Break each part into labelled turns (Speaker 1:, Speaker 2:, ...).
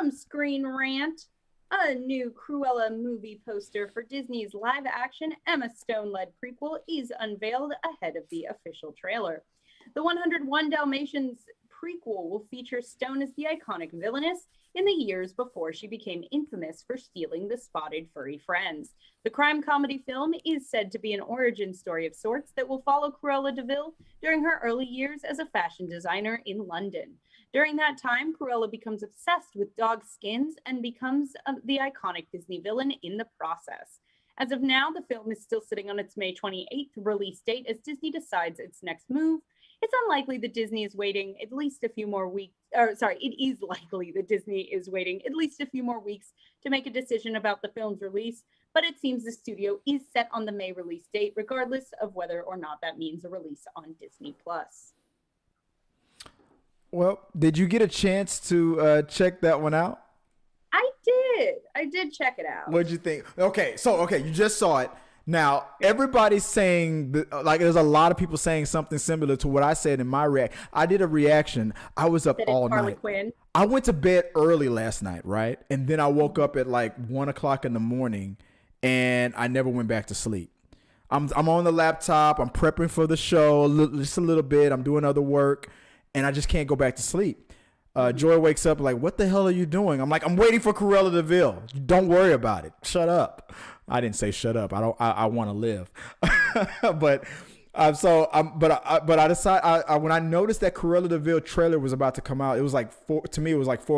Speaker 1: From Screen Rant, a new Cruella movie poster for Disney's live action Emma Stone led prequel is unveiled ahead of the official trailer. The 101 Dalmatians prequel will feature Stone as the iconic villainess in the years before she became infamous for stealing the spotted furry friends. The crime comedy film is said to be an origin story of sorts that will follow Cruella de Vil during her early years as a fashion designer in London. During that time, Cruella becomes obsessed with dog skins and becomes the iconic Disney villain in the process. As of now, the film is still sitting on its May 28th release date as Disney decides its next move. It's unlikely that Disney is waiting at least a few more weeks, it is likely that Disney is waiting at least a few more weeks to make a decision about the film's release, but it seems the studio is set on the May release date, regardless of whether or not that means a release on Disney+.
Speaker 2: Well, did you get a chance to check that one out?
Speaker 1: I did check it out.
Speaker 2: What'd you think? Okay, you just saw it. Now, everybody's saying, like, there's a lot of people saying something similar to what I said in my react. I did a reaction. I was up all night.
Speaker 1: Quinn.
Speaker 2: I went to bed early last night, right? And then I woke up at like 1 o'clock in the morning, and I never went back to sleep. I'm on the laptop. I'm prepping for the show just a little bit. I'm doing other work, and I just can't go back to sleep. Joy wakes up like, what the hell are you doing? I'm like, I'm waiting for Cruella de Vil. Don't worry about it. Shut up. I didn't say shut up. I want to live. But I decided when I noticed that Cruella de Vil trailer was about to come out, it was like 4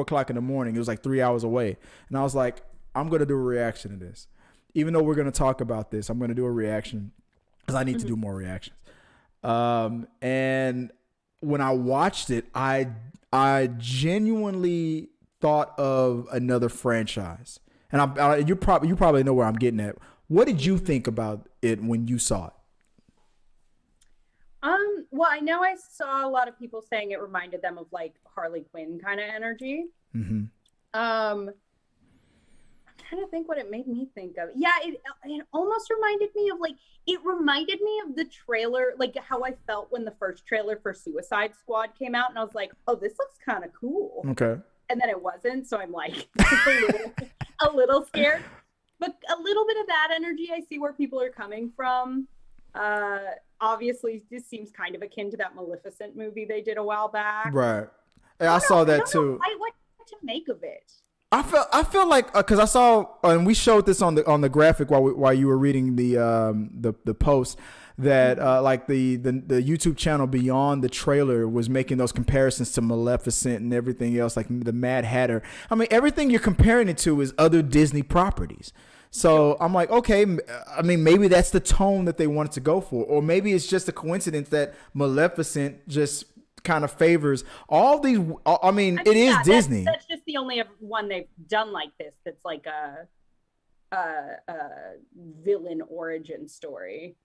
Speaker 2: o'clock in the morning. It was like 3 hours away. And I was like, I'm going to do a reaction to this. Even though we're going to talk about this, I'm going to do a reaction because I need to do more reactions. And when I watched it, I genuinely thought of another franchise. And you probably know where I'm getting at. What did you think about it when you saw it?
Speaker 1: Well, I know I saw a lot of people saying it reminded them of like Harley Quinn kind of energy.
Speaker 2: Mm-hmm.
Speaker 1: I'm trying to think what it made me think of. Yeah, it almost reminded me of the trailer, like how I felt when the first trailer for Suicide Squad came out, and I was like, oh, this looks kind of cool.
Speaker 2: Okay.
Speaker 1: And then it wasn't, so I'm like a little scared. But a little bit of that energy, I see where people are coming from. Obviously, this seems kind of akin to that Maleficent movie they did a while back.
Speaker 2: Right. I saw that too.
Speaker 1: What to make of it?
Speaker 2: I feel like because I saw and we showed this on the graphic while you were reading the post that like the YouTube channel Beyond the Trailer was making those comparisons to Maleficent and everything else, like the Mad Hatter. I mean, everything you're comparing it to is other Disney properties. So I'm like, okay, I mean, maybe that's the tone that they wanted to go for, or maybe it's just a coincidence that Maleficent just kind of favors all these. I mean, it is Disney.
Speaker 1: That's just the only one they've done like this. That's like a villain origin story.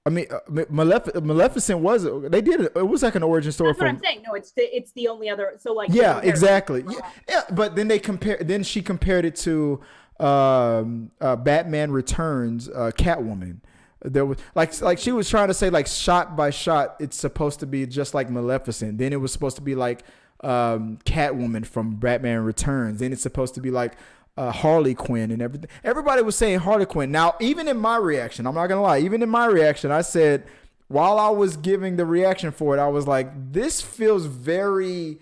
Speaker 2: I mean, Maleficent was they did it. It was like an origin story.
Speaker 1: That's what I'm saying. No, it's the only other. So like
Speaker 2: yeah, exactly. Yeah, but then Then she compared it to Batman Returns, Catwoman. There was like she was trying to say like shot by shot, it's supposed to be just like Maleficent. Then it was supposed to be like Catwoman from Batman Returns. Then it's supposed to be like Harley Quinn and everything. Everybody was saying Harley Quinn. Now, even in my reaction, I'm not gonna lie. Even in my reaction, I said while I was giving the reaction for it, I was like, this feels very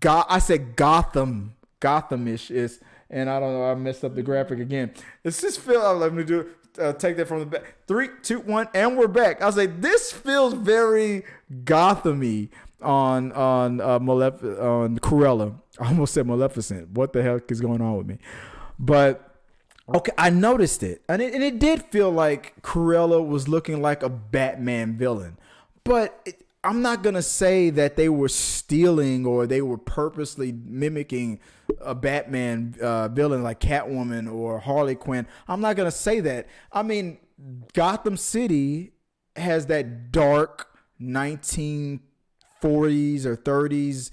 Speaker 2: I said Gothamish. And I don't know, I messed up the graphic again. It's just let me do take that from the back. 3, 2, 1, and we're back. I was like, this feels very Gotham-y on Cruella. I almost said Maleficent. What the heck is going on with me? But okay, I noticed it, and it did feel like Cruella was looking like a Batman villain. But I'm not gonna say that they were stealing or they were purposely mimicking a Batman villain like Catwoman or Harley Quinn. I'm not gonna say that. I mean, Gotham City has that dark 1940s or 30s,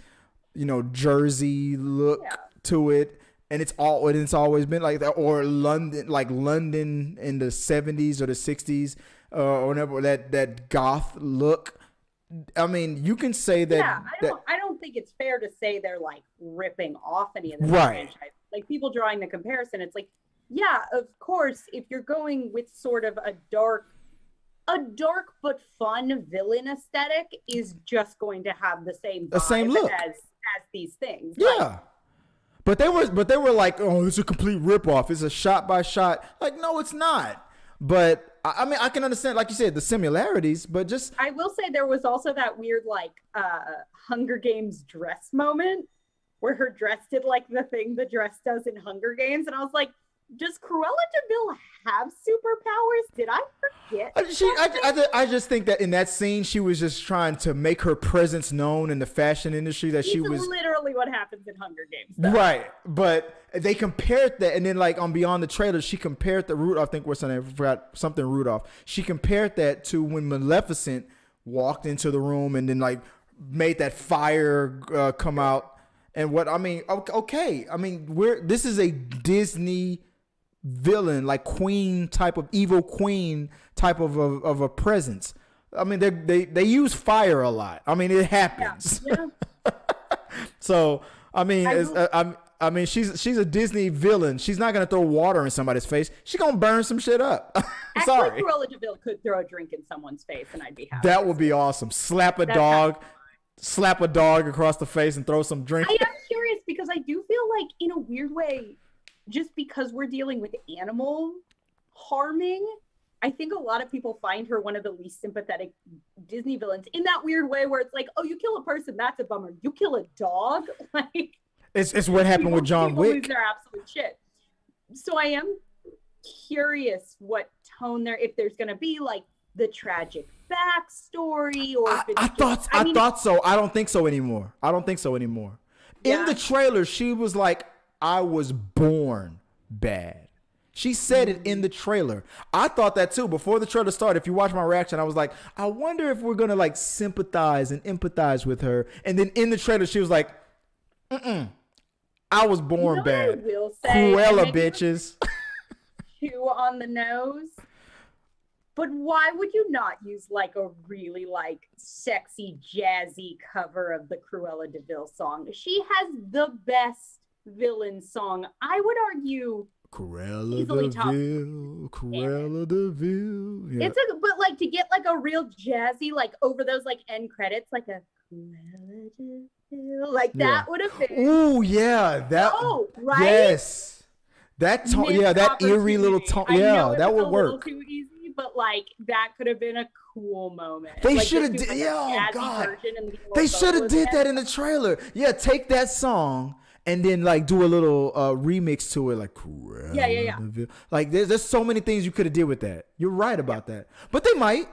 Speaker 2: Jersey look to it, and it's always been like that. Or London in the 70s or the 60s or whatever, that goth look. I mean, you can say that.
Speaker 1: Yeah, I don't think it's fair to say they're like ripping off any of the
Speaker 2: Right.
Speaker 1: franchise. Like people drawing the comparison, it's like, yeah, of course, if you're going with sort of a dark but fun villain aesthetic, is just going to have the same
Speaker 2: look
Speaker 1: as these things.
Speaker 2: Yeah.
Speaker 1: Like,
Speaker 2: but they were like, oh, it's a complete ripoff. It's a shot by shot. Like, no, it's not. But I mean, I can understand, like you said, the similarities, but just
Speaker 1: I will say there was also that weird like Hunger Games dress moment where her dress did like the thing the dress does in Hunger Games, and I was like, does Cruella de Vil have superpowers? Did I forget?
Speaker 2: I just think that in that scene, she was just trying to make her presence known in the fashion industry. That she was
Speaker 1: literally what happens in Hunger Games, though.
Speaker 2: Right. But they compared that, and then like on Beyond the Trailer, she compared the Rudolph. I think what's her name? I forgot something Rudolph. She compared that to when Maleficent walked into the room and then like made that fire come out. And what I mean, okay. I mean, this is a Disney villain, like queen type of evil queen type of a presence. I mean, they use fire a lot. I mean, it happens. Yeah. So I mean, I mean, she's a Disney villain. She's not gonna throw water in somebody's face. She's gonna burn some shit up. Sorry.
Speaker 1: Cruella de Vil could throw a drink in someone's face, and I'd be happy.
Speaker 2: That would be awesome. Slap a dog across the face and throw some drink.
Speaker 1: I am curious because I do feel like, in a weird way, just because we're dealing with animal harming, I think a lot of people find her one of the least sympathetic Disney villains in that weird way where it's like, oh, you kill a person, that's a bummer. You kill a dog, like
Speaker 2: it's what happened with John Wick.
Speaker 1: Lose their absolute shit. So I am curious what tone if there's going to be like the tragic backstory, or if it's
Speaker 2: I thought so. I don't think so anymore.
Speaker 1: Yeah.
Speaker 2: In the trailer, she was like, I was born bad. She said it in the trailer. I thought that too. Before the trailer started, if you watch my reaction, I was like, I wonder if we're going to like sympathize and empathize with her. And then in the trailer, she was like, I was born bad.
Speaker 1: I will say,
Speaker 2: Cruella, bitches.
Speaker 1: Too on the nose. But why would you not use like a really like sexy, jazzy cover of the Cruella de Vil song? She has the best villain song. I would argue
Speaker 2: Cruella de Vil. Yeah.
Speaker 1: But like to get like a real jazzy, like over those like end credits, like a Cruella de Vil, like that would have been.
Speaker 2: Oh yeah,
Speaker 1: right?
Speaker 2: Yes, that tone, that eerie little tone, that would work.
Speaker 1: Too easy, but like that could have been a cool moment.
Speaker 2: They
Speaker 1: like,
Speaker 2: should have did. Oh God, they should have did that in the trailer. Yeah, take that song and then like do a little remix to it, like Cruella.
Speaker 1: Yeah.
Speaker 2: Like there's so many things you could have did with that. You're right about that. But they might.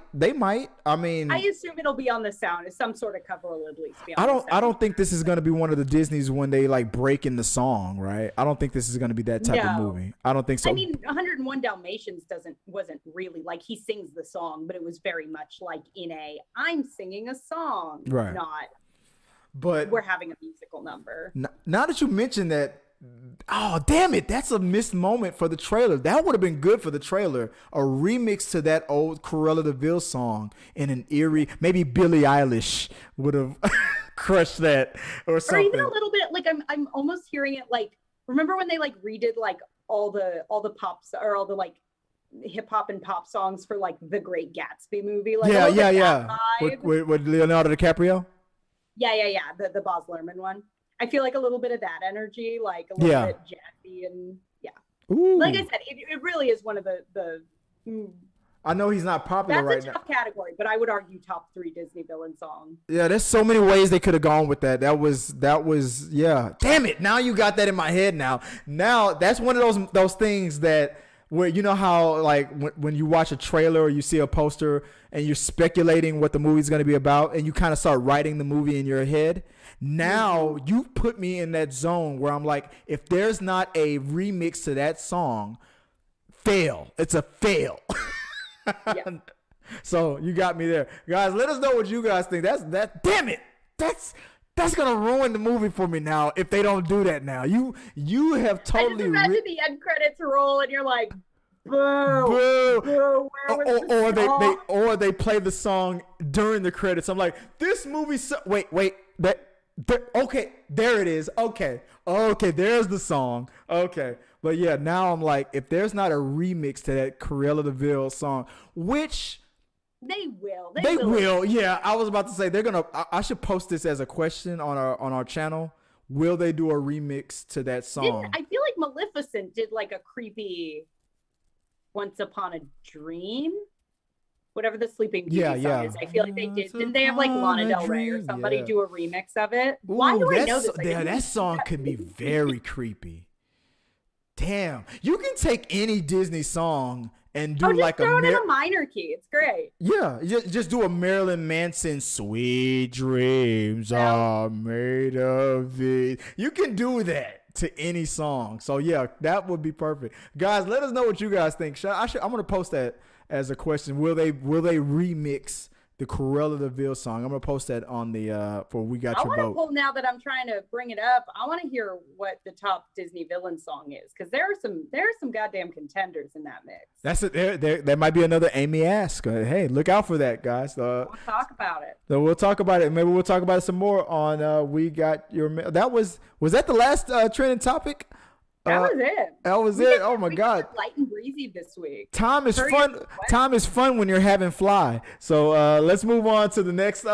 Speaker 2: I mean,
Speaker 1: I assume it'll be on the sound. Some sort of cover will at least be on
Speaker 2: the sound. I don't think this is gonna be one of the Disneys when they like break in the song, right? I don't think this is gonna be that type of movie. I don't think so.
Speaker 1: I mean, 101 Dalmatians wasn't really like he sings the song, but it was very much like I'm singing a song,
Speaker 2: right?
Speaker 1: Not.
Speaker 2: But
Speaker 1: we're having a musical number.
Speaker 2: Now that you mentioned that, oh damn it, that's a missed moment for the trailer. That would have been good for the trailer. A remix to that old Cruella de Vil song in an eerie, maybe Billie Eilish would have crushed that or something.
Speaker 1: Or even a little bit like I'm almost hearing it like, remember when they like redid like all the pops or all the like hip hop and pop songs for like the Great Gatsby movie? Like
Speaker 2: yeah. With Leonardo DiCaprio.
Speaker 1: Yeah. The Baz Luhrmann one. I feel like a little bit of that energy, like a little bit jazzy and
Speaker 2: Ooh.
Speaker 1: Like I said, it really is one of the.
Speaker 2: I know he's not popular right now.
Speaker 1: That's a tough category, but I would argue top 3 Disney villain song.
Speaker 2: Yeah, there's so many ways they could have gone with that. That was Damn it! Now you got that in my head. Now that's one of those things that. Where you know how like when you watch a trailer or you see a poster and you're speculating what the movie's going to be about and you kind of start writing the movie in your head. Now you put me in that zone where I'm like, if there's not a remix to that song, fail. It's a fail.
Speaker 1: Yeah.
Speaker 2: So you got me there, guys. Let us know what you guys think. Damn it. That's gonna ruin the movie for me now if they don't do that now. You have totally.
Speaker 1: I just imagine the end credits roll and you're like, Boo. Boo. Where was the song?
Speaker 2: Or they play the song during the credits. I'm like, this movie. Wait. Okay, there it is. Okay, there's the song. Okay, but yeah, now I'm like, if there's not a remix to that Cruella de Vil song, which
Speaker 1: they will.
Speaker 2: They will. Yeah, I was about to say they're gonna. I should post this as a question on our channel. Will they do a remix to that song?
Speaker 1: I feel like Maleficent did like a creepy Once Upon a Dream, whatever the Sleeping Beauty song is. I feel like they did. Didn't they have like Lana Del Rey or somebody do a remix of it?
Speaker 2: Ooh,
Speaker 1: why do I know this? Like,
Speaker 2: that song could be very creepy. Damn, you can take any Disney song and do
Speaker 1: like throw it in a minor key. It's great.
Speaker 2: Yeah, just do a Marilyn Manson "Sweet Dreams Are Made of These." You can do that to any song. So yeah, that would be perfect. Guys, let us know what you guys think. I'm gonna post that as a question. Will they remix the Cruella de Vil song? I'm gonna post that on the for We Got Your Vote.
Speaker 1: Pull now that I'm trying to bring it up. I want to hear what the top Disney villain song is, because there are some goddamn contenders in that mix.
Speaker 2: That's it. There might be another Amy Ask. Hey, look out for that, guys.
Speaker 1: We'll talk about it.
Speaker 2: So we'll talk about it. Maybe we'll talk about it some more on We Got Your. That was that the last trending topic?
Speaker 1: That was it.
Speaker 2: Oh my God.
Speaker 1: Light and breezy this week.
Speaker 2: Time is fun. Time is fun when you're having fly. So let's move on to the next